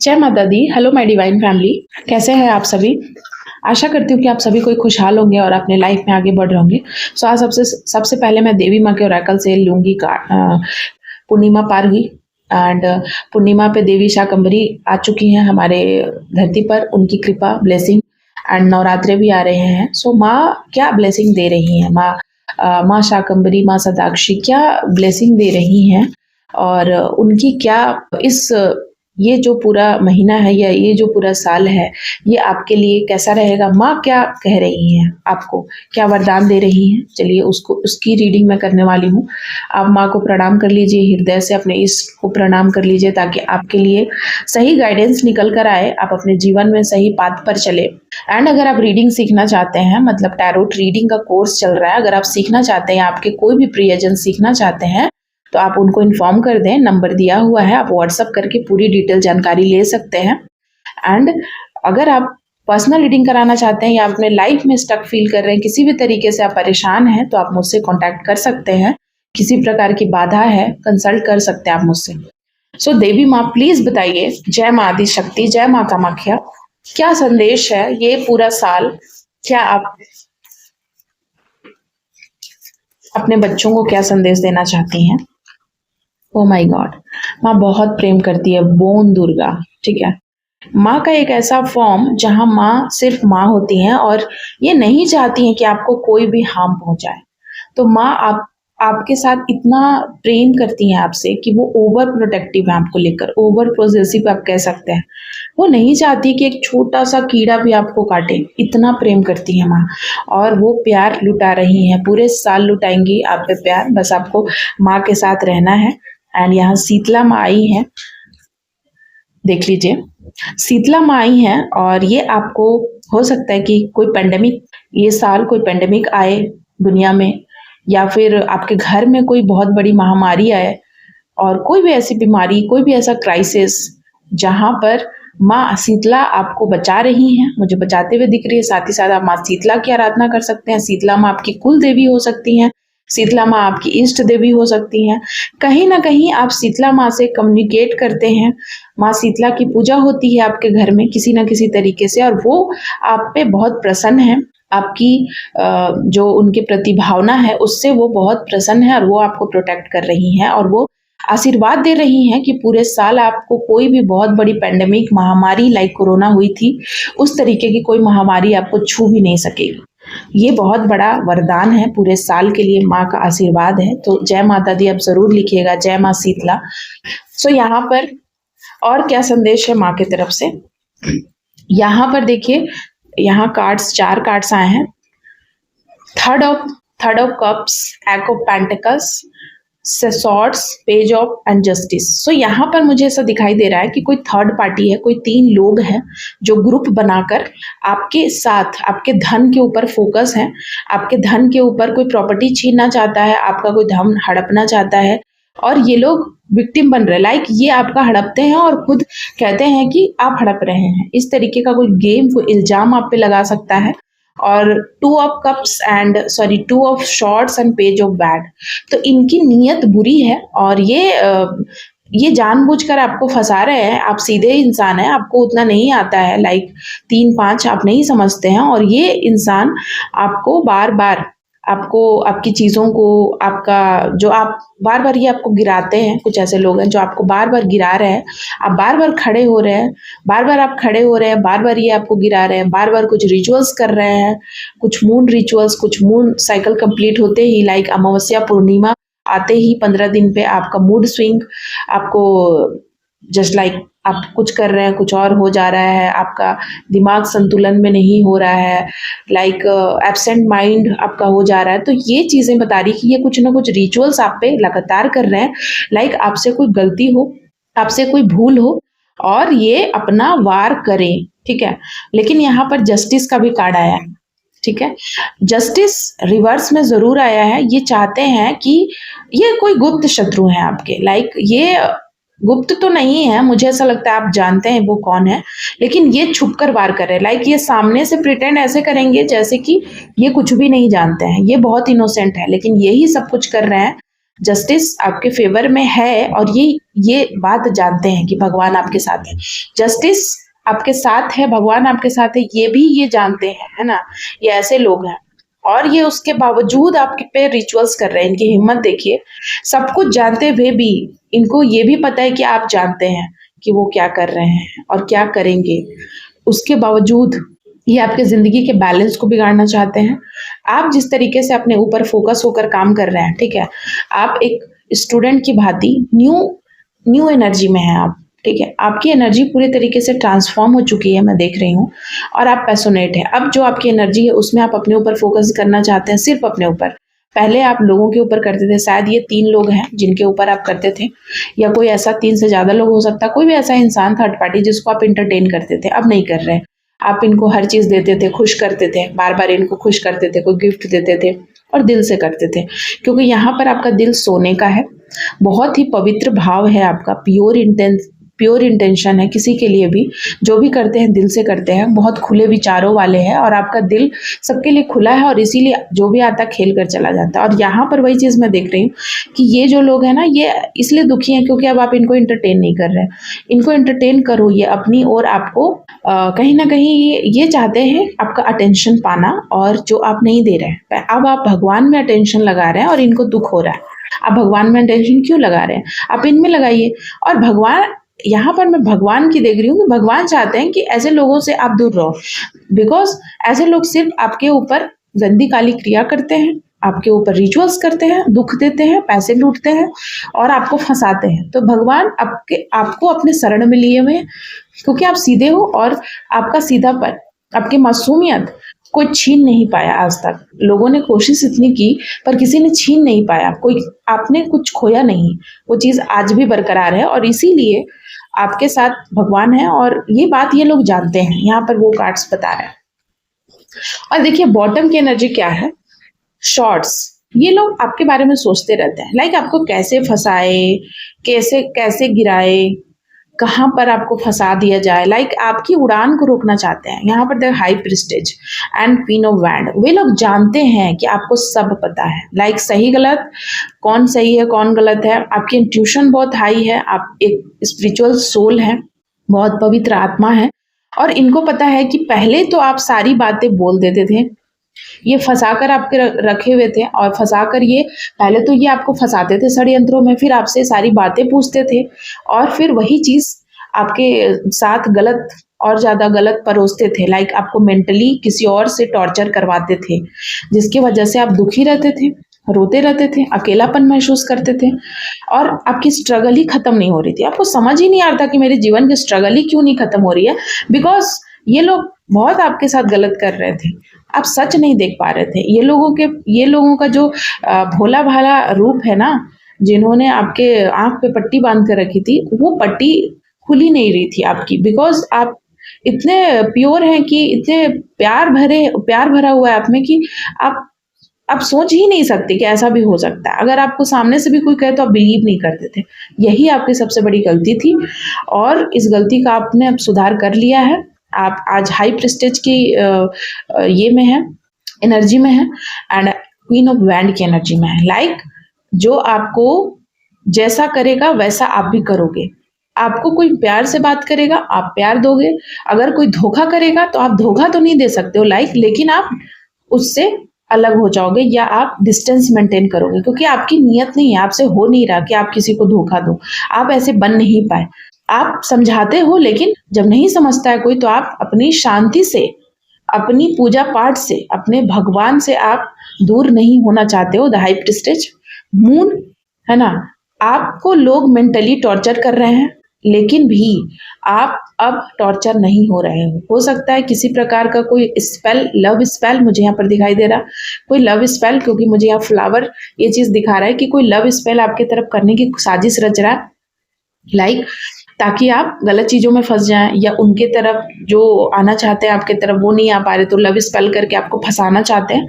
जय माता दी। Hello my divine family, कैसे हैं आप सभी। आशा करती हूँ कि आप सभी कोई खुशहाल होंगे और अपने लाइफ में आगे बढ़ रहे होंगे। सो आज सबसे सबसे पहले मैं देवी माँ के ओरेकल से लूँगी पूर्णिमा पार हुई एंड पूर्णिमा पे देवी शाकंभरी आ चुकी हैं हमारे धरती पर। उनकी कृपा ब्लेसिंग एंड नवरात्रे भी आ रहे हैं। सो माँ क्या ब्लेसिंग दे रही हैं, माँ शाकंभरी, माँ सदाक्षी क्या ब्लेसिंग दे रही हैं और उनकी क्या इस ये जो पूरा महीना है या ये जो पूरा साल है ये आपके लिए कैसा रहेगा। माँ क्या कह रही हैं, आपको क्या वरदान दे रही हैं, चलिए उसकी रीडिंग मैं करने वाली हूँ। आप माँ को प्रणाम कर लीजिए, हृदय से अपने ईष्ट को प्रणाम कर लीजिए ताकि आपके लिए सही गाइडेंस निकल कर आए, आप अपने जीवन में सही पाथ पर चले। एंड अगर आप रीडिंग सीखना चाहते हैं, मतलब टैरोट रीडिंग का कोर्स चल रहा है, अगर आप सीखना चाहते हैं, आपके कोई भी प्रियजन सीखना चाहते हैं तो आप उनको इन्फॉर्म कर दें, नंबर दिया हुआ है, आप व्हाट्सअप करके पूरी डिटेल जानकारी ले सकते हैं। एंड अगर आप पर्सनल रीडिंग कराना चाहते हैं या अपने लाइफ में स्टक फील कर रहे हैं, किसी भी तरीके से आप परेशान हैं, तो आप मुझसे कांटेक्ट कर सकते हैं। किसी प्रकार की बाधा है, कंसल्ट कर सकते हैं आप मुझसे। सो देवी माँ प्लीज बताइए, जय माँ आदि शक्ति, जय माँ कामाख्या, क्या संदेश है ये पूरा साल, क्या आप अपने बच्चों को क्या संदेश देना चाहती हैं। ओ माय गॉड, माँ बहुत प्रेम करती है, बोन दुर्गा, ठीक है। माँ का एक ऐसा फॉर्म जहाँ माँ सिर्फ माँ होती हैं और ये नहीं चाहती हैं कि आपको कोई भी हार्म पहुंचाए। तो माँ आपके साथ इतना प्रेम करती हैं आपसे कि वो ओवर प्रोटेक्टिव है आपको लेकर, ओवर प्रोजेसिव आप कह सकते हैं। वो नहीं चाहती कि एक छोटा सा कीड़ा भी आपको काटे, इतना प्रेम करती है माँ। और वो प्यार लुटा रही हैं, पूरे साल लुटाएंगी आप पे प्यार, बस आपको माँ के साथ रहना है। एंड यहाँ शीतला माँ आई है, देख लीजिए, शीतला माँ आई हैं और ये आपको हो सकता है कि कोई पेंडेमिक, ये साल कोई पेंडेमिक आए दुनिया में, या फिर आपके घर में कोई बहुत बड़ी महामारी आए और कोई भी ऐसी बीमारी, कोई भी ऐसा क्राइसिस जहाँ पर माँ शीतला आपको बचा रही हैं, मुझे बचाते हुए दिख रही है। साथ ही साथ आप माँ शीतला की आराधना कर सकते हैं। शीतला माँ आपकी कुल देवी हो सकती हैं, शीतला माँ आपकी इष्ट देवी हो सकती हैं। कहीं ना कहीं आप शीतला माँ से कम्युनिकेट करते हैं, माँ शीतला की पूजा होती है आपके घर में किसी ना किसी तरीके से, और वो आप पे बहुत प्रसन्न है। आपकी जो उनके प्रति भावना है उससे वो बहुत प्रसन्न है और वो आपको प्रोटेक्ट कर रही हैं और वो आशीर्वाद दे रही हैं कि पूरे साल आपको कोई भी बहुत बड़ी पेंडेमिक महामारी लाइक कोरोना हुई थी, उस तरीके की कोई महामारी आपको छू भी नहीं सकेगी। ये बहुत बड़ा वरदान है पूरे साल के लिए, माँ का आशीर्वाद है। तो जय माता दी आप जरूर लिखिएगा, जय माँ शीतला। सो यहाँ पर और क्या संदेश है माँ की तरफ से, यहाँ पर देखिए, यहाँ कार्ड्स, 4 कार्ड्स आए हैं। Third of cups, eight of pentacles, swords, page of and justice. So यहाँ पर मुझे ऐसा दिखाई दे रहा है कि कोई थर्ड पार्टी है, कोई 3 लोग हैं जो ग्रुप बनाकर आपके साथ, आपके धन के ऊपर फोकस है, आपके धन के ऊपर कोई प्रॉपर्टी छीनना चाहता है, आपका कोई धन हड़पना चाहता है और ये लोग विक्टिम बन रहे हैं। लाइक ये आपका हड़पते हैं और खुद कहते हैं कि आप हड़प रहे हैं। इस तरीके का कोई गेम, कोई इल्जाम आप पे लगा सकता है। और 2 of shorts and page of bad, तो इनकी नीयत बुरी है और ये जानबूझकर आपको फंसा रहे हैं। आप सीधे इंसान हैं, आपको उतना नहीं आता है, लाइक 3-5 आप नहीं समझते हैं और ये इंसान आपको बार बार, आपको आपकी चीज़ों को, आपका जो आप बार बार ये आपको गिराते हैं। कुछ ऐसे लोग हैं जो आपको बार बार गिरा रहे हैं, आप बार बार खड़े हो रहे हैं, बार बार आप खड़े हो रहे हैं, बार बार ये आपको गिरा रहे हैं, बार बार कुछ रिचुअल्स कर रहे हैं, कुछ मून रिचुअल्स, कुछ मून साइकिल कंप्लीट होते ही, लाइक अमावस्या पूर्णिमा आते ही 15 दिन पे आपका मूड स्विंग, आपको जस्ट लाइक आप कुछ कर रहे हैं, कुछ और हो जा रहा है, आपका दिमाग संतुलन में नहीं हो रहा है, लाइक एब्सेंट माइंड आपका हो जा रहा है। तो ये चीज़ें बता रही कि ये कुछ ना कुछ रिचुअल्स आप पे लगातार कर रहे हैं, लाइक आपसे कोई गलती हो, आपसे कोई भूल हो और ये अपना वार करें, ठीक है। लेकिन यहाँ पर जस्टिस का भी कार्ड आया है, ठीक है। जस्टिस रिवर्स में जरूर आया है। ये चाहते हैं कि ये कोई गुप्त शत्रु हैं आपके, लाइक ये गुप्त तो नहीं है, मुझे ऐसा लगता है आप जानते हैं वो कौन है, लेकिन ये छुप कर वार कर रहे हैं। लाइक ये सामने से प्रिटेंड ऐसे करेंगे जैसे कि ये कुछ भी नहीं जानते हैं, ये बहुत इनोसेंट है, लेकिन यही सब कुछ कर रहे हैं जस्टिस आपके फेवर में है और ये बात जानते हैं कि भगवान आपके साथ है, जस्टिस आपके साथ है, भगवान आपके साथ है, ये भी ये जानते हैं, है ना। ये ऐसे लोग हैं और ये उसके बावजूद आपके पे रिचुअल्स कर रहे हैं। इनकी हिम्मत देखिए, सब कुछ जानते हुए भी इनको ये भी पता है कि आप जानते हैं कि वो क्या कर रहे हैं और क्या करेंगे, उसके बावजूद ये आपके ज़िंदगी के बैलेंस को बिगाड़ना चाहते हैं। आप जिस तरीके से अपने ऊपर फ़ोकस होकर काम कर रहे हैं, ठीक है? आप एक स्टूडेंट की भांति न्यू एनर्जी में हैं आप, ठीक है? आपकी एनर्जी पूरे तरीके से ट्रांसफ़ॉर्म हो चुकी है, मैं देख रही हूँ और आप पैशनेट हैं। अब जो आपकी एनर्जी है, उसमें आप अपने ऊपर फ़ोकस करना चाहते हैं, सिर्फ़ अपने ऊपर। पहले आप लोगों के ऊपर करते थे, शायद ये 3 लोग हैं जिनके ऊपर आप करते थे, या कोई ऐसा 3 से ज़्यादा लोग हो सकता है, कोई भी ऐसा इंसान थर्ड पार्टी जिसको आप एंटरटेन करते थे, अब नहीं कर रहे हैं। आप इनको हर चीज़ देते थे, खुश करते थे, बार-बार इनको खुश करते थे, कोई गिफ्ट देते थे और दिल से करते थे। क्योंकि यहाँ पर आपका दिल सोने का है, बहुत ही पवित्र भाव है आपका, प्योर इंटेंशन है किसी के लिए भी, जो भी करते हैं दिल से करते हैं, बहुत खुले विचारों वाले हैं और आपका दिल सबके लिए खुला है और इसीलिए जो भी आता खेल कर चला जाता है। और यहाँ पर वही चीज़ मैं देख रही हूँ कि ये जो लोग हैं ना, ये इसलिए दुखी हैं क्योंकि अब आप इनको एंटरटेन नहीं कर रहे हैं। इनको एंटरटेन करो, ये अपनी ओर आपको कहीं ना कहीं ये चाहते हैं आपका अटेंशन पाना, और जो आप नहीं दे रहे हैं। अब आप भगवान में अटेंशन लगा रहे हैं और इनको दुख हो रहा है। आप भगवान में अटेंशन क्यों लगा रहे हैं? आप इनमें लगाइए। और भगवान, यहाँ पर मैं भगवान की देख रही हूँ कि भगवान चाहते हैं कि ऐसे लोगों से आप दूर रहो, बिकॉज ऐसे लोग सिर्फ आपके ऊपर गंदी काली क्रिया करते हैं, आपके ऊपर रिचुअल्स करते हैं, दुख देते हैं, पैसे लूटते हैं और आपको फंसाते हैं। तो भगवान आपको अपने शरण में लिए हुए हैं क्योंकि आप सीधे हो और आपका सीधापन, आपकी मासूमियत कोई छीन नहीं पाया आज तक। लोगों ने कोशिश इतनी की पर किसी ने छीन नहीं पाया, कोई आपने कुछ खोया नहीं, वो चीज़ आज भी बरकरार है और इसीलिए आपके साथ भगवान है और ये बात ये लोग जानते हैं। यहाँ पर वो कार्ड्स बता रहे हैं। और देखिए बॉटम की एनर्जी क्या है, शॉर्ट्स। ये लोग आपके बारे में सोचते रहते हैं, लाइक आपको कैसे फंसाए, कैसे कैसे गिराए, कहाँ पर आपको फंसा दिया जाए, लाइक आपकी उड़ान को रोकना चाहते हैं। यहाँ पर the high priestess and queen of wand, वे लोग जानते हैं कि आपको सब पता है, लाइक सही गलत, कौन सही है कौन गलत है। आपकी इंट्यूशन बहुत हाई है, आप एक स्पिरिचुअल सोल है, बहुत पवित्र आत्मा है और इनको पता है कि पहले तो आप सारी बातें बोल देते थे, ये फंसाकर आपके रखे हुए थे और फंसाकर ये पहले तो ये आपको फंसाते थे षड्यंत्रों में, फिर आपसे सारी बातें पूछते थे और फिर वही चीज़ आपके साथ गलत और ज़्यादा गलत परोसते थे, लाइक आपको मेंटली किसी और से टॉर्चर करवाते थे, जिसकी वजह से आप दुखी रहते थे, रोते रहते थे, अकेलापन महसूस करते थे और आपकी स्ट्रगल ही खत्म नहीं हो रही थी। आपको समझ ही नहीं आ रहा था कि मेरे जीवन की स्ट्रगल ही क्यों नहीं खत्म हो रही है, बिकॉज ये लोग बहुत आपके साथ गलत कर रहे थे, आप सच नहीं देख पा रहे थे। ये लोगों का जो भोला भाला रूप है ना, जिन्होंने आपके आंख पे पट्टी बांध कर रखी थी, वो पट्टी खुली नहीं रही थी आपकी, बिकॉज आप इतने प्योर हैं कि इतने प्यार भरा हुआ है आप में कि आप सोच ही नहीं सकते कि ऐसा भी हो सकता है। अगर आपको सामने से भी कोई कहे तो आप बिलीव नहीं करते थे। यही आपकी सबसे बड़ी गलती थी और इस गलती का आपने अब सुधार कर लिया है। आप आज हाई प्रेस्टेज की ये में है, एनर्जी में है एंड क्वीन ऑफ वैंड की एनर्जी में है। लाइक जो आपको जैसा करेगा वैसा आप भी करोगे। आपको कोई प्यार से बात करेगा, आप प्यार दोगे। अगर कोई धोखा करेगा तो आप धोखा तो नहीं दे सकते हो, लाइक, लेकिन आप उससे अलग हो जाओगे या आप डिस्टेंस मेंटेन करोगे, क्योंकि आपकी नीयत नहीं है, आपसे हो नहीं रहा कि आप किसी को धोखा दो। आप ऐसे बन नहीं पाए। आप समझाते हो, लेकिन जब नहीं समझता है कोई तो आप अपनी शांति से, अपनी पूजा पाठ से, अपने भगवान से आप दूर नहीं होना चाहते हो। द हाई प्रीस्टेज मून है ना, आपको लोग मेंटली टॉर्चर कर रहे हैं, लेकिन भी आप अब टॉर्चर नहीं हो रहे हो सकता है किसी प्रकार का कोई स्पेल, लव स्पेल मुझे यहाँ पर दिखाई दे रहा, कोई लव स्पेल, क्योंकि मुझे यहाँ फ्लावर ये चीज दिखा रहा है कि कोई लव स्पेल आपके तरफ करने की साजिश रच रहा है। लाइक ताकि आप गलत चीज़ों में फँस जाएँ या उनके तरफ जो आना चाहते हैं आपके तरफ वो नहीं आ पा रहे, तो लव स्पेल करके आपको फँसाना चाहते हैं।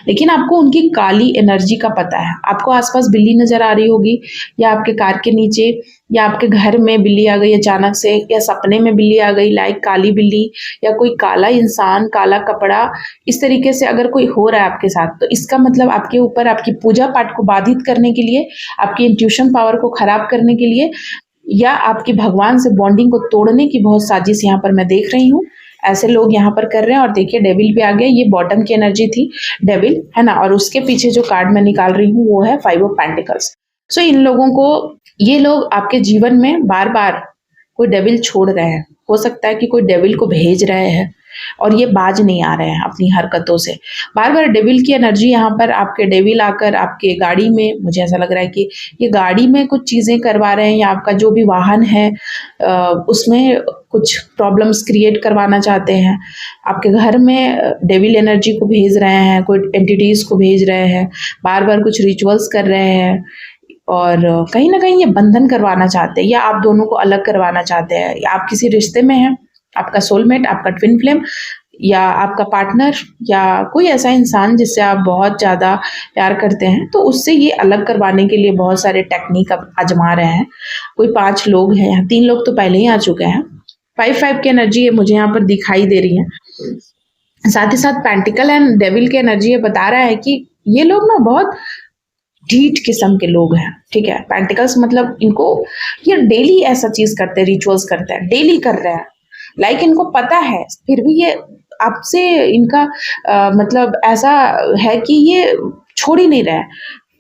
लेकिन आपको उनकी काली एनर्जी का पता है। आपको आस-पास बिल्ली नज़र आ रही होगी या आपके कार के नीचे या आपके घर में बिल्ली आ गई अचानक से या सपने में बिल्ली आ गई, लाइक काली बिल्ली या कोई काला इंसान, काला कपड़ा, इस तरीके से अगर कोई हो रहा है आपके साथ, तो इसका मतलब आपके ऊपर आपकी पूजा-पाठ को बाधित करने के लिए, आपकी इंट्यूशन पावर को खराब करने के लिए या आपकी भगवान से बॉन्डिंग को तोड़ने की बहुत साजिश यहाँ पर मैं देख रही हूँ। ऐसे लोग यहाँ पर कर रहे हैं और देखिए डेविल भी आ गया। ये बॉटम की एनर्जी थी, डेविल है ना, और उसके पीछे जो कार्ड मैं निकाल रही हूँ वो है 5 ऑफ पेंटिकल्स। सो इन लोगों को, ये लोग आपके जीवन में बार बार कोई डेविल छोड़ रहे हैं। हो सकता है कि कोई डेविल को भेज रहे हैं और ये बाज नहीं आ रहे हैं अपनी हरकतों से। बार बार डेविल की एनर्जी यहाँ पर, आपके डेविल आकर आपके गाड़ी में, मुझे ऐसा लग रहा है कि ये गाड़ी में कुछ चीज़ें करवा रहे हैं या आपका जो भी वाहन है उसमें कुछ प्रॉब्लम्स क्रिएट करवाना चाहते हैं। आपके घर में डेविल एनर्जी को भेज रहे हैं, कोई एंटिटीज़ को भेज रहे हैं, बार बार कुछ रिचुअल्स कर रहे हैं और कहीं ना कहीं ये बंधन करवाना चाहते हैं या आप दोनों को अलग करवाना चाहते हैं। या आप किसी रिश्ते में हैं, आपका सोलमेट, आपका ट्विन फ्लेम या आपका पार्टनर या कोई ऐसा इंसान जिससे आप बहुत ज़्यादा प्यार करते हैं, तो उससे ये अलग करवाने के लिए बहुत सारे टेक्निक आप आजमा रहे हैं। कोई 5 लोग हैं यहाँ, 3 लोग तो पहले ही आ चुके हैं। 5-5 की एनर्जी है मुझे यहाँ पर दिखाई दे रही है। साथ ही साथ पेंटिकल एंड डेविल की एनर्जी ये बता रहा है कि ये लोग ना बहुत ढीठ किस्म के लोग हैं, ठीक है। पेंटिकल्स मतलब इनको, ये डेली ऐसा चीज करते हैं, रिचुअल्स करते हैं, डेली कर रहे हैं, लाइक इनको पता है, फिर भी ये आपसे इनका मतलब ऐसा है कि ये छोड़ ही नहीं रहे,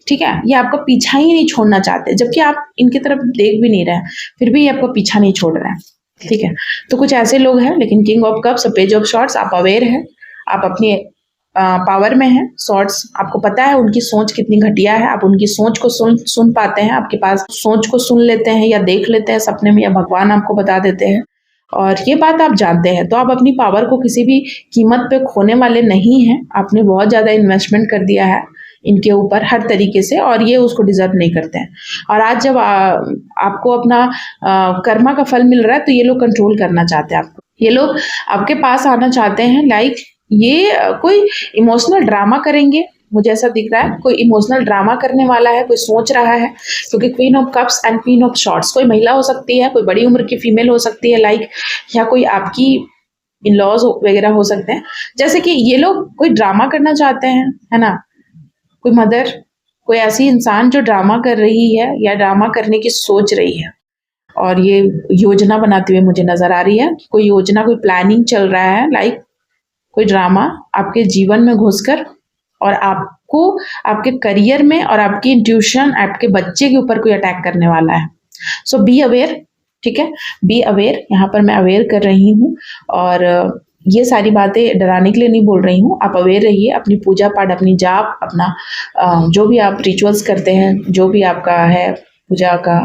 ठीक है। ये आपका पीछा ही नहीं छोड़ना चाहते, जबकि आप इनकी तरफ देख भी नहीं रहे, फिर भी ये आपका पीछा नहीं छोड़ रहे हैं, ठीक है। तो कुछ ऐसे लोग हैं। लेकिन king of cups, page of shorts, आप अवेयर हैं, आप अपनी पावर में है। सॉर्ट्स, आपको पता है उनकी सोच कितनी घटिया है, आप उनकी सोच को सुन पाते हैं, आपके पास सोच को सुन लेते हैं या देख लेते हैं सपने में, या भगवान आपको बता देते हैं और ये बात आप जानते हैं। तो आप अपनी पावर को किसी भी कीमत पे खोने वाले नहीं हैं। आपने बहुत ज़्यादा इन्वेस्टमेंट कर दिया है इनके ऊपर हर तरीके से और ये उसको डिजर्व नहीं करते हैं। और आज जब आपको अपना कर्मा का फल मिल रहा है तो ये लोग कंट्रोल करना चाहते हैं आपको, ये लोग आपके पास आना चाहते हैं। लाइक ये कोई इमोशनल ड्रामा करेंगे, मुझे ऐसा दिख रहा है, कोई इमोशनल ड्रामा करने वाला है, कोई सोच रहा है, क्योंकि queen of cups and queen of shorts, कोई महिला हो सकती है, कोई बड़ी उम्र की फीमेल हो सकती है, लाइक, या कोई आपकी इन लॉज वगैरह हो सकते हैं। जैसे कि ये लोग कोई ड्रामा करना चाहते हैं, है ना, कोई मदर, कोई ऐसी इंसान जो ड्रामा कर रही है या ड्रामा करने की सोच रही है और ये योजना बनाते हुए मुझे नजर आ रही है। कोई योजना, कोई प्लानिंग चल रहा है, लाइक कोई ड्रामा आपके जीवन में घुसकर और आपको आपके करियर में और आपकी इंट्यूशन, आपके बच्चे के ऊपर कोई अटैक करने वाला है। सो बी अवेयर, ठीक है, बी अवेयर। यहाँ पर मैं अवेयर कर रही हूँ और ये सारी बातें डराने के लिए नहीं बोल रही हूँ। आप अवेयर रहिए, अपनी पूजा पाठ, अपनी जाप, अपना जो भी आप रिचुअल्स करते हैं, जो भी आपका है पूजा का,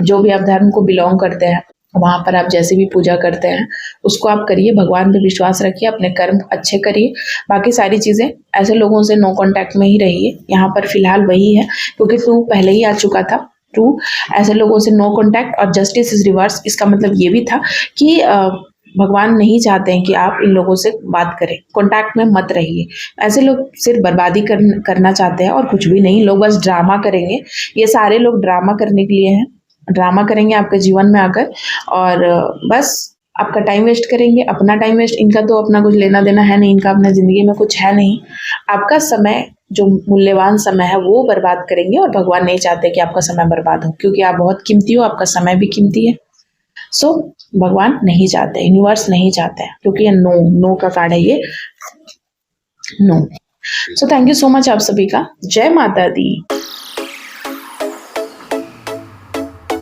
जो भी आप धर्म को बिलोंग करते हैं, वहाँ पर आप जैसे भी पूजा करते हैं उसको आप करिए, भगवान पे विश्वास रखिए, अपने कर्म अच्छे करिए। बाकी सारी चीज़ें, ऐसे लोगों से नो कांटेक्ट में ही रहिए। यहाँ पर फिलहाल वही है, क्योंकि टू पहले ही आ चुका था। टू, ऐसे लोगों से नो कांटेक्ट और जस्टिस इज रिवर्स। इसका मतलब ये भी था कि भगवान नहीं चाहते हैं कि आप इन लोगों से बात करें, कांटेक्ट में मत रहिए। ऐसे लोग सिर्फ बर्बादी करना चाहते हैं और कुछ भी नहीं। लोग बस ड्रामा करेंगे, ये सारे लोग ड्रामा करने के लिए हैं, ड्रामा करेंगे आपके जीवन में आकर और बस आपका टाइम वेस्ट करेंगे, अपना टाइम वेस्ट। इनका तो अपना कुछ लेना देना है नहीं, इनका अपना ज़िंदगी में कुछ है नहीं। आपका समय, जो मूल्यवान समय है, वो बर्बाद करेंगे और भगवान नहीं चाहते कि आपका समय बर्बाद हो, क्योंकि आप बहुत कीमती हो, आपका समय भी कीमती है। सो भगवान नहीं चाहते, यूनिवर्स नहीं चाहते, क्योंकि ये नो का कार्ड है, ये नो। So thank you so much आप सभी का। जय माता दी।